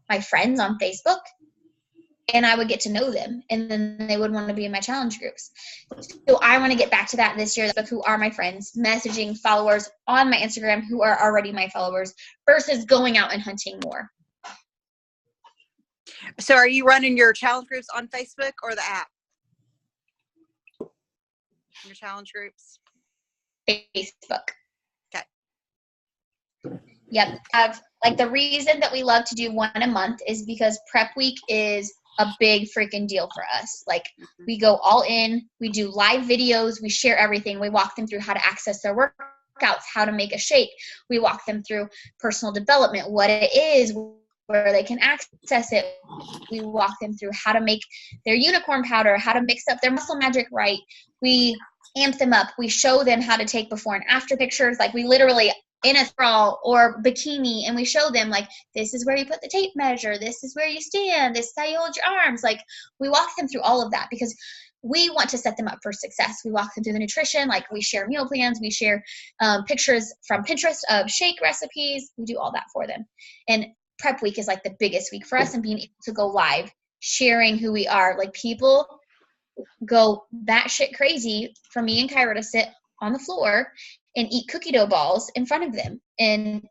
my friends on Facebook, and I would get to know them, and then they would want to be in my challenge groups. So I want to get back to that this year, who are my friends, messaging followers on my Instagram who are already my followers, versus going out and hunting more. So are you running your challenge groups on Facebook or the app? Your challenge groups? Facebook. Okay. Yep. Like the reason that we love to do one a month is because prep week is a big freaking deal for us. Like, we go all in, we do live videos, we share everything. We walk them through how to access their workouts, how to make a shake. We walk them through personal development, what it is, where they can access it. We walk them through how to make their unicorn powder, how to mix up their muscle magic right. We amp them up. We show them how to take before and after pictures. Like, we literally in a thrall or bikini, and we show them, like, this is where you put the tape measure, this is where you stand, this is how you hold your arms. Like, we walk them through all of that because we want to set them up for success. We walk them through the nutrition, like, we share meal plans, we share pictures from Pinterest of shake recipes. We do all that for them. And prep week is like the biggest week for us, and being able to go live, sharing who we are. Like, people go batshit crazy for me and Kyra to sit on the floor and eat cookie dough balls in front of them. And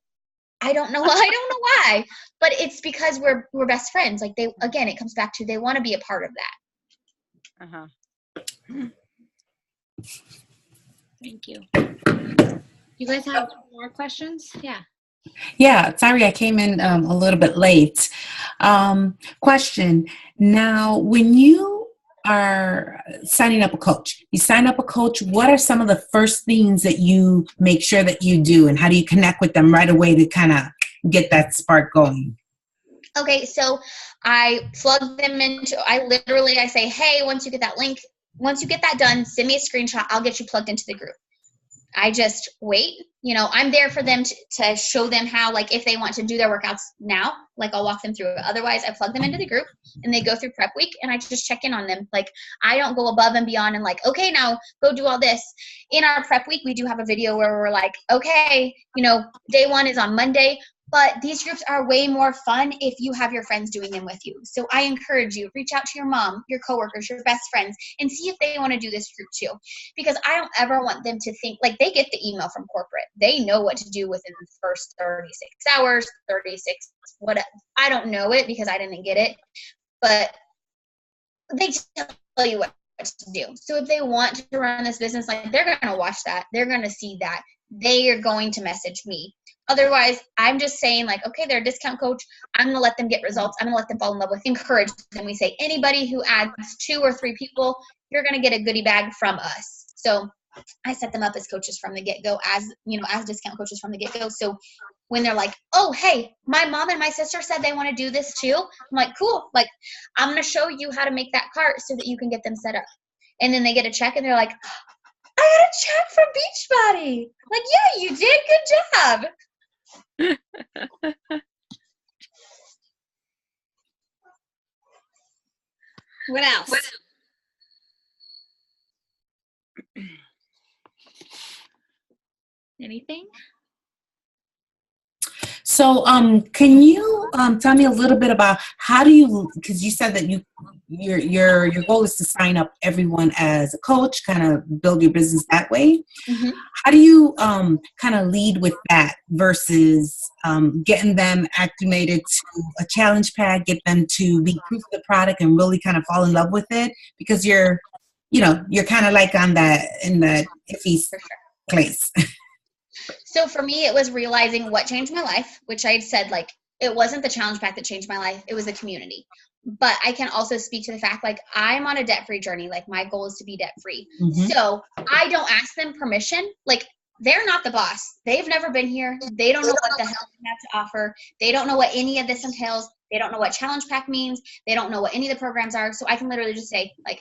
I don't know why, but it's because we're best friends. Like, they, again, it comes back to, they want to be a part of that. Uh-huh. Thank you. You guys have more questions? Yeah. Yeah, sorry I came in a little bit late. Question. Now, when you are signing up a coach, what are some of the first things that you make sure that you do, and how do you connect with them right away to kind of get that spark going? Okay, so I plug them into, I say, hey, once you get that link, once you get that done, send me a screenshot. I'll get you plugged into the group. I just wait. You know, I'm there for them to show them how, like, if they want to do their workouts now, like, I'll walk them through it. Otherwise, I plug them into the group and they go through prep week, and I just check in on them. Like, I don't go above and beyond and like, okay, now go do all this. In our prep week, we do have a video where we're like, okay, you know, day one is on Monday. But these groups are way more fun if you have your friends doing them with you. So I encourage you, reach out to your mom, your coworkers, your best friends, and see if they want to do this group too. Because I don't ever want them to think, like, they get the email from corporate. They know what to do within the first 36 hours, 36, whatever. I don't know it because I didn't get it. But they tell you what to do. So if they want to run this business, like, they're going to watch that. They're going to see that. They are going to message me. Otherwise, I'm just saying, like, okay, they're a discount coach. I'm going to let them get results. I'm going to let them fall in love with, encourage them. We say, anybody who adds 2 or 3 people, you're going to get a goodie bag from us. So I set them up as coaches from the get-go, as, you know, as discount coaches from the get-go. So when they're like, oh, hey, my mom and my sister said they want to do this too. I'm like, cool. Like, I'm going to show you how to make that cart so that you can get them set up. And then they get a check and they're like, I got a check from Beachbody. Like, yeah, you did. Good job. What else? Anything? So, can you tell me a little bit about how do you? Because you said that your goal is to sign up everyone as a coach, kind of build your business that way. Mm-hmm. How do you kind of lead with that versus getting them acclimated to a challenge pad, get them to be proof of the product and really kind of fall in love with it? Because you're kind of like in the iffy place. So for me, it was realizing what changed my life, which I had said, like, it wasn't the challenge pack that changed my life. It was the community. But I can also speak to the fact, like, I'm on a debt-free journey. Like, my goal is to be debt-free. Mm-hmm. So I don't ask them permission. Like, they're not the boss. They've never been here. They don't know what the hell they have to offer. They don't know what any of this entails. They don't know what challenge pack means. They don't know what any of the programs are. So I can literally just say, like,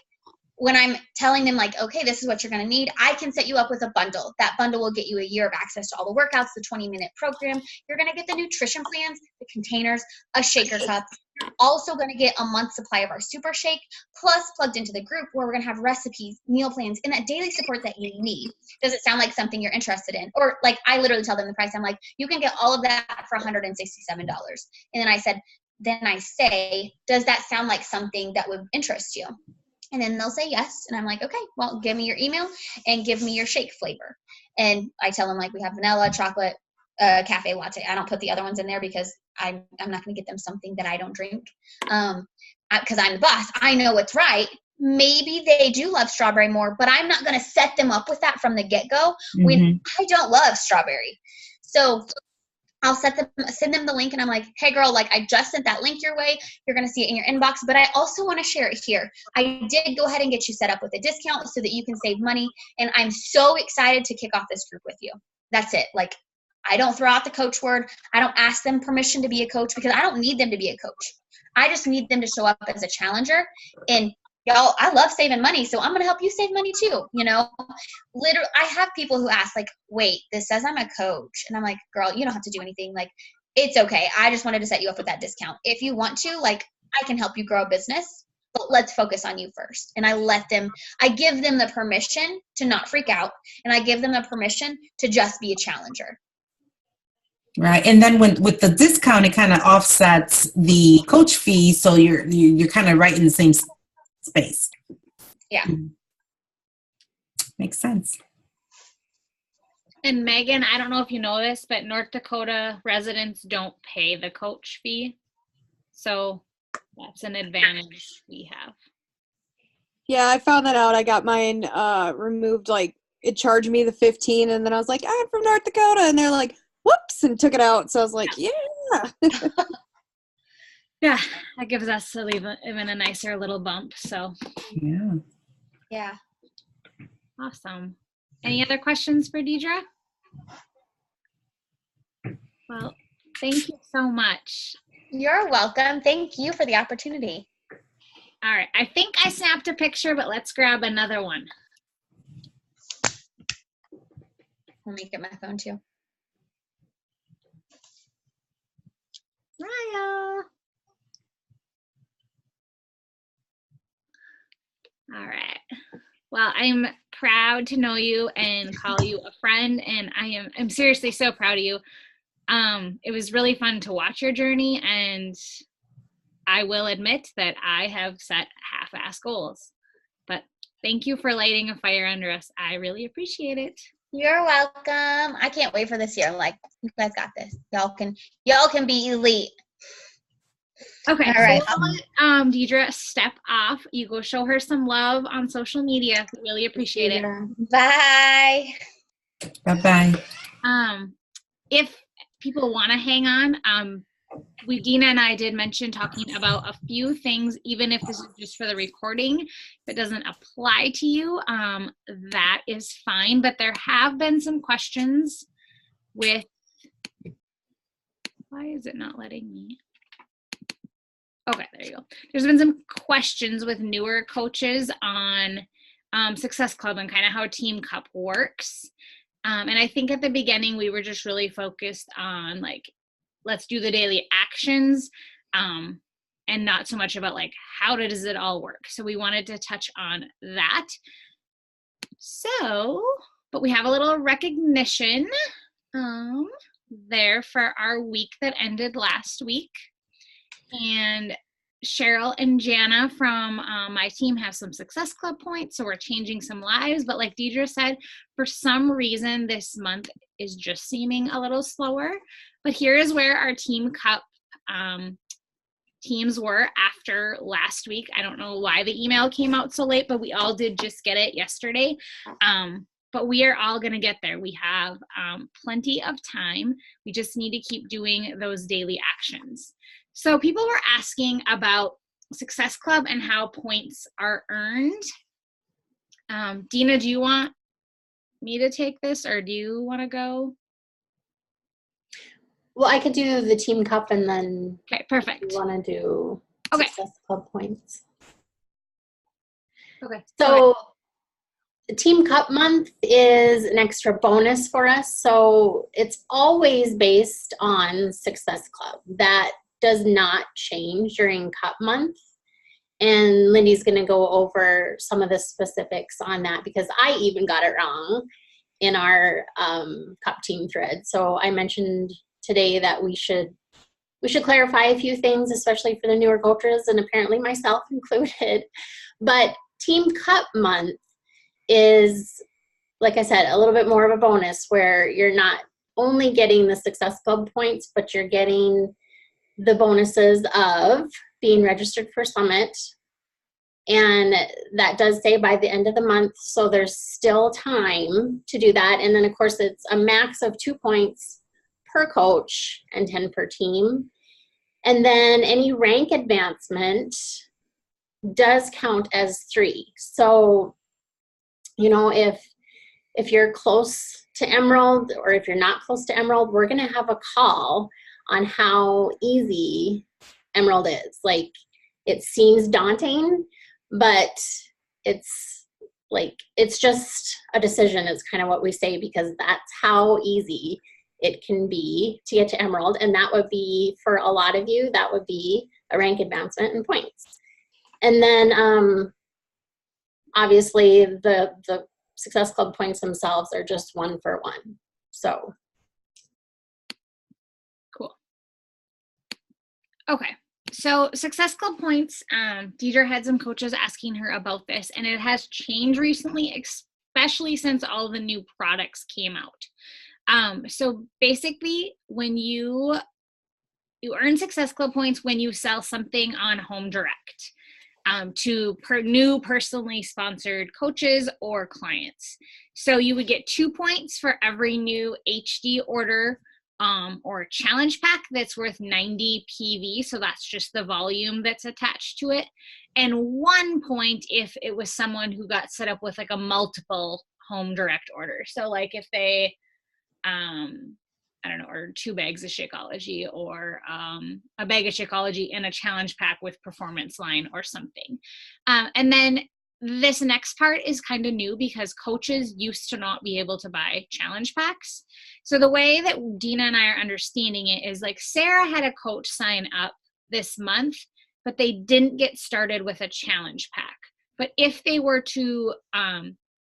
when I'm telling them, like, okay, this is what you're going to need, I can set you up with a bundle. That bundle will get you a year of access to all the workouts, the 20-minute program. You're going to get the nutrition plans, the containers, a shaker cup. You're also going to get a month's supply of our super shake, plus plugged into the group where we're going to have recipes, meal plans, and that daily support that you need. Does it sound like something you're interested in? Or, like, I literally tell them the price. I'm like, you can get all of that for $167. And then I say, does that sound like something that would interest you? And then they'll say yes. And I'm like, okay, well, give me your email and give me your shake flavor. And I tell them, like, we have vanilla, chocolate, cafe latte. I don't put the other ones in there because I'm not going to get them something that I don't drink. Because I'm the boss. I know what's right. Maybe they do love strawberry more, but I'm not going to set them up with that from the get-go when I don't love strawberry. So I'll send them the link, and I'm like, hey girl, like I just sent that link your way. You're going to see it in your inbox, but I also want to share it here. I did go ahead and get you set up with a discount so that you can save money. And I'm so excited to kick off this group with you. That's it. Like, I don't throw out the coach word. I don't ask them permission to be a coach because I don't need them to be a coach. I just need them to show up as a challenger. And y'all, I love saving money, so I'm going to help you save money too. You know, literally, I have people who ask like, wait, this says I'm a coach. And I'm like, girl, you don't have to do anything. Like, it's okay. I just wanted to set you up with that discount. If you want to, like, I can help you grow a business, but let's focus on you first. And I give them the permission to not freak out. And I give them the permission to just be a challenger. Right. And then with the discount, it kind of offsets the coach fee. So you're kind of right in the same space. Yeah. Makes sense. And Megan, I don't know if you know this, but North Dakota residents don't pay the coach fee. So that's an advantage we have. Yeah, I found that out. I got mine removed. Like, it charged me the $15, and then I was like, I'm from North Dakota, and they're like, whoops, and took it out. So I was like, yeah. Yeah, that gives us even a nicer little bump. So Yeah. Awesome. Any other questions for Deidra? Well, thank you so much. You're welcome. Thank you for the opportunity. All right. I think I snapped a picture, but let's grab another one. Let me get my phone too. Raya. All right. Well, I'm proud to know you and call you a friend, and I'm seriously so proud of you. It was really fun to watch your journey, and I will admit that I have set half-ass goals. But thank you for lighting a fire under us. I really appreciate it. You're welcome. I can't wait for this year. Like, you guys got this. Y'all can be elite. Okay, all right. So I'll let Deidra step off. You go show her some love on social media. We really appreciate it. Bye. Bye-bye. If people want to hang on, Dina and I did mention talking about a few things, even if this is just for the recording. If it doesn't apply to you, that is fine. But there have been some questions with, why is it not letting me? Okay, there you go. There's been some questions with newer coaches on Success Club and kind of how Team Cup works. And I think at the beginning, we were just really focused on like, let's do the daily actions and not so much about like, how does it all work? So we wanted to touch on that. So, but we have a little recognition there for our week that ended last week. And Cheryl and Jana from my team have some Success Club points, so we're changing some lives. But like Deidra said, for some reason, this month is just seeming a little slower. But here is where our Team Cup teams were after last week. I don't know why the email came out so late, but we all did just get it yesterday. But we are all going to get there. We have plenty of time. We just need to keep doing those daily actions. So people were asking about Success Club and how points are earned. Dina, do you want me to take this, or do you want to go? Well, I could do the Team Cup, and then okay, perfect. If you want to do Success Club points. Okay. So the Team Cup month is an extra bonus for us. So it's always based on Success Club. That does not change during Cup month. And Lindy's going to go over some of the specifics on that because I even got it wrong in our Cup team thread. So I mentioned today that we should clarify a few things, especially for the newer coaches and apparently myself included. But Team Cup month is, like I said, a little bit more of a bonus where you're not only getting the Success Club points, but you're getting the bonuses of being registered for Summit. And that does say by the end of the month, so there's still time to do that. And then, of course, it's a max of 2 points per coach and 10 per team. And then any rank advancement does count as 3. So, you know, if you're close to Emerald or if you're not close to Emerald, we're going to have a call on how easy Emerald is. Like, it seems daunting, but it's like, it's just a decision is kind of what we say, because that's how easy it can be to get to Emerald. And that would be, for a lot of you, that would be a rank advancement and points. And then obviously the Success Club points themselves are just 1 for 1. So. Cool. Okay. So Success Club points, Deidra had some coaches asking her about this, and it has changed recently, especially since all the new products came out. So basically, when you earn Success Club points when you sell something on Home Direct to new personally sponsored coaches or clients. So you would get 2 points for every new HD order or challenge pack that's worth 90 PV. So that's just the volume that's attached to it. And 1 point if it was someone who got set up with like a multiple Home Direct order. So like if they, I don't know, or 2 bags of Shakeology, or a bag of Shakeology and a challenge pack with Performance Line or something. And then this next part is kind of new because coaches used to not be able to buy challenge packs. So the way that Dina and I are understanding it is, like, Sarah had a coach sign up this month, but they didn't get started with a challenge pack. But if they were to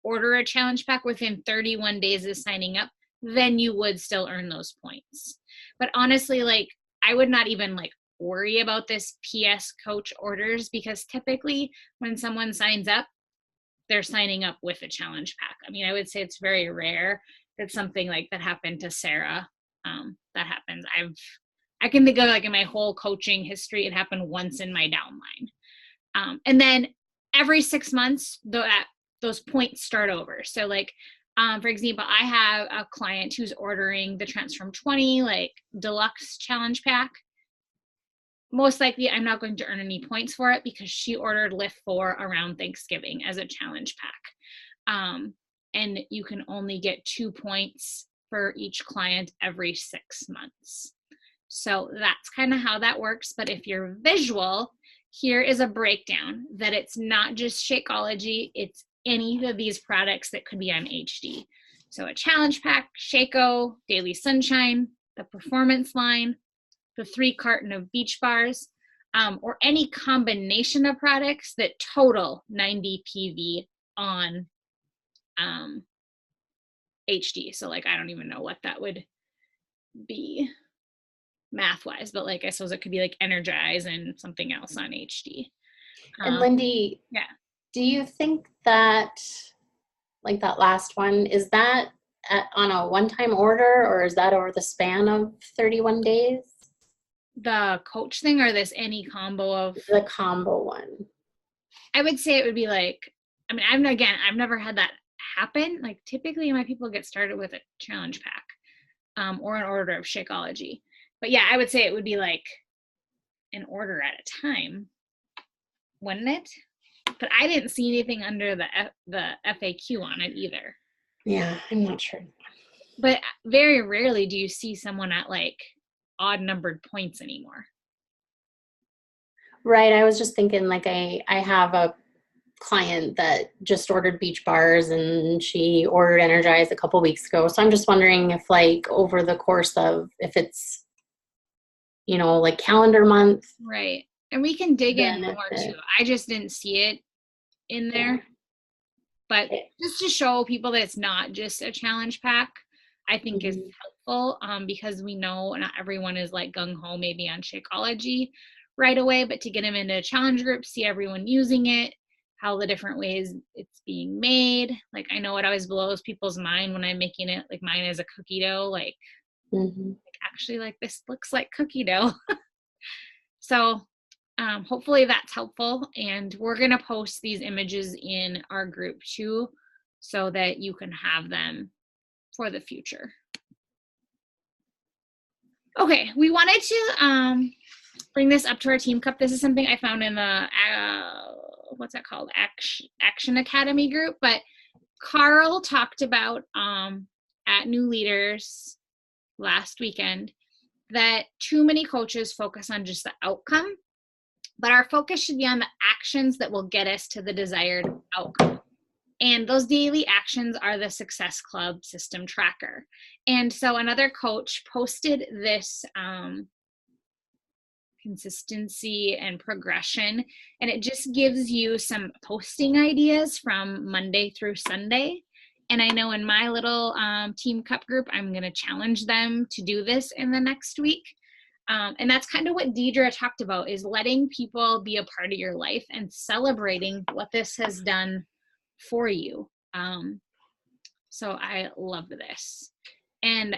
order a challenge pack within 31 days of signing up, then you would still earn those points. But honestly, like, I would not even like worry about this PS coach orders, because typically when someone signs up, they're signing up with a challenge pack. I mean, I would say it's very rare that something like that happened to Sarah. That happens. I can think of, like, in my whole coaching history, it happened once in my downline. And then every 6 months, those points start over. So like, for example, I have a client who's ordering the Transform 20 like deluxe challenge pack. Most likely I'm not going to earn any points for it because she ordered Lift 4 around Thanksgiving as a challenge pack. And you can only get 2 points for each client every 6 months. So that's kind of how that works. But if you're visual, here is a breakdown that it's not just Shakeology, it's any of these products that could be on HD. So a challenge pack, Shako, Daily Sunshine, the Performance Line, the 3 carton of Beach Bars, or any combination of products that total 90 PV on HD. So like, I don't even know what that would be math-wise, but like, I suppose it could be like Energize and something else on HD. And Lindy, yeah. Do you think that, like that last one, is that on a one-time order, or is that over the span of 31 days? The coach thing, or this any combo of? The combo one. I would say it would be like, I mean, I've never had that happen. Like, typically my people get started with a challenge pack or an order of Shakeology. But yeah, I would say it would be like an order at a time, wouldn't it? But I didn't see anything under the FAQ on it either. Yeah, I'm not sure. But very rarely do you see someone at like odd numbered points anymore. Right. I was just thinking, like, I have a client that just ordered Beach Bars and she ordered Energize a couple weeks ago. So I'm just wondering if, like, over the course of, if it's, you know, like calendar month. Right. And we can dig in more too. I just didn't see it in there. But just to show people that it's not just a challenge pack, I think is helpful, because we know not everyone is like gung-ho maybe on Shakeology right away, but to get them into a challenge group, see everyone using it, how the different ways it's being made. Like, I know it always blows people's mind when I'm making it, like mine is a cookie dough, like, like actually, like, this looks like cookie dough. So hopefully that's helpful, and we're going to post these images in our group too, so that you can have them for the future. Okay, we wanted to bring this up to our team cup. This is something I found in the what's that called? Action Academy group. But Carl talked about at New Leaders last weekend that too many coaches focus on just the outcome, but our focus should be on the actions that will get us to the desired outcome. And those daily actions are the Success Club system tracker. And so another coach posted this consistency and progression, and it just gives you some posting ideas from Monday through Sunday. And I know in my little team cup group, I'm going to challenge them to do this in the next week. And that's kind of what Deidra talked about, is letting people be a part of your life and celebrating what this has done for you. So I love this. And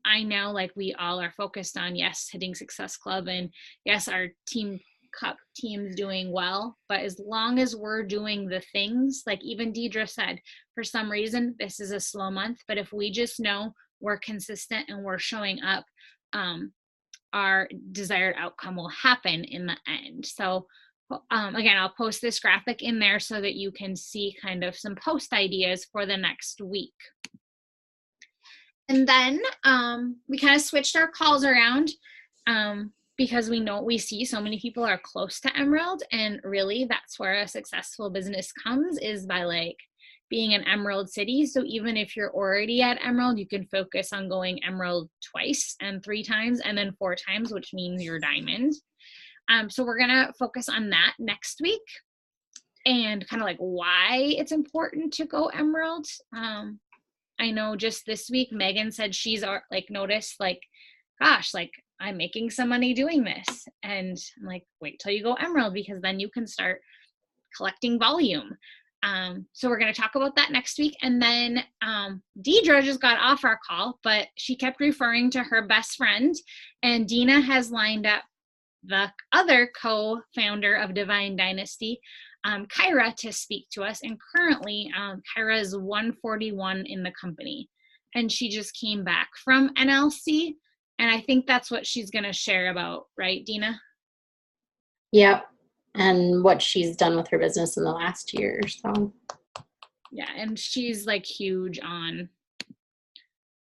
I know like we all are focused on, yes, hitting Success Club, and yes, our team cup team's doing well, but as long as we're doing the things, like even Deidra said, for some reason, this is a slow month, but if we just know we're consistent and we're showing up, our desired outcome will happen in the end. So again, I'll post this graphic in there so that you can see kind of some post ideas for the next week. And then we kind of switched our calls around because we see so many people are close to Emerald, and really that's where a successful business comes, is by like being an Emerald city. So even if you're already at Emerald, you can focus on going Emerald twice and 3 times and then 4 times, which means you're Diamond. So we're gonna focus on that next week, and kind of like why it's important to go Emerald. I know just this week, Megan said she's like noticed like, gosh, like I'm making some money doing this. And I'm like, wait till you go Emerald, because then you can start collecting volume. So we're going to talk about that next week. And then Deidra just got off our call, but she kept referring to her best friend, and Dina has lined up the other co-founder of Divine Dynasty, Kyra, to speak to us. And currently Kyra is 141 in the company, and she just came back from NLC, and I think that's what she's going to share about, right, Dina? Yep. And what she's done with her business in the last year or so. Yeah, and she's like huge on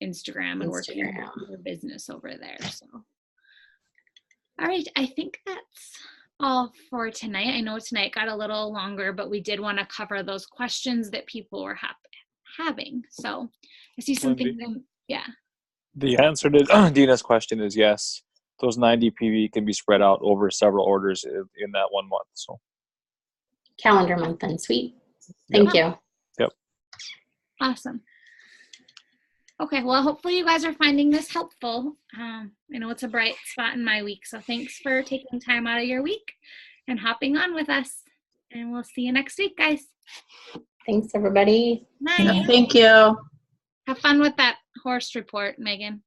Instagram and working her business over there. So all right, I think that's all for tonight. I know tonight got a little longer, but we did want to cover those questions that people were having. So I see something. Yeah. The answer to Dina's question is yes. Those 90 PV can be spread out over several orders in that 1 month. So calendar month then. Sweet. Thank you. Yep. Awesome. Okay, well, hopefully you guys are finding this helpful. I know it's a bright spot in my week, so thanks for taking time out of your week and hopping on with us. And we'll see you next week, guys. Thanks, everybody. Night. Thank you. Have fun with that horse report, Megan.